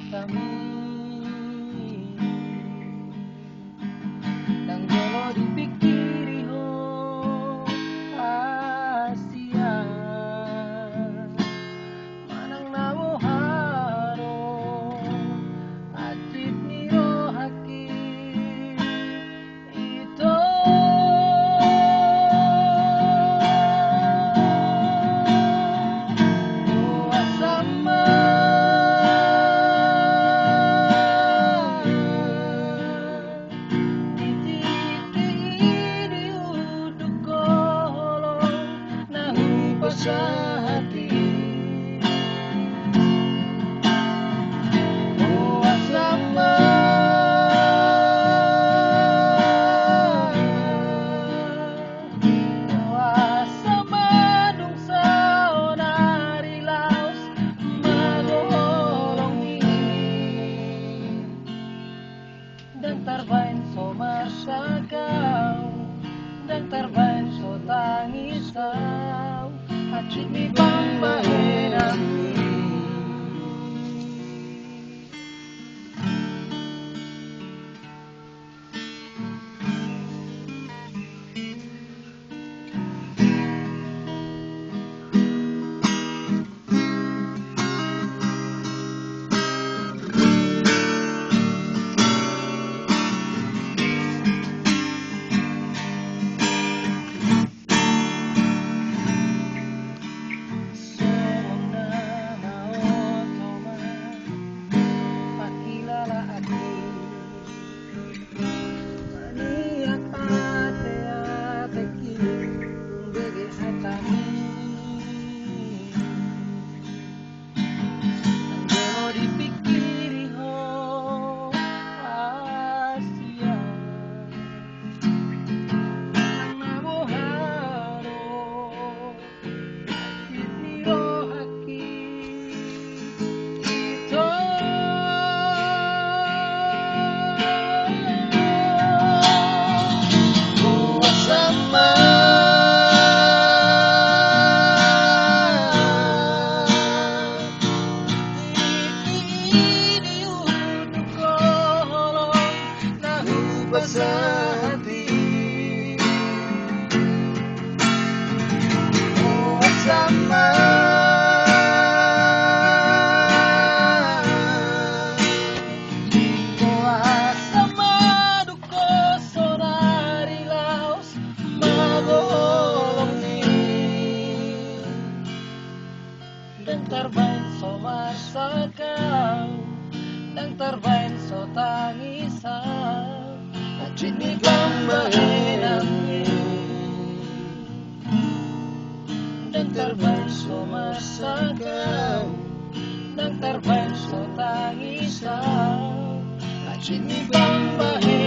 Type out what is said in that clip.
hatami nang jolo dipikiri ho Asia manang namo haro acit niro haki ito asama sa hati oh asama oh asama dung sa onari laos magolong ini dan tarbain so marsagaw dan tarbain so tangisaw acit mi pambaheran sa hati oh asama oh asama duko sonari laos magolong ni dan tarbain so marsagaw dan tarbain so tangisaw acit mi pambaheran dan tarbain so marsagaw dan tarbain so tangisaw acit mi pambaheran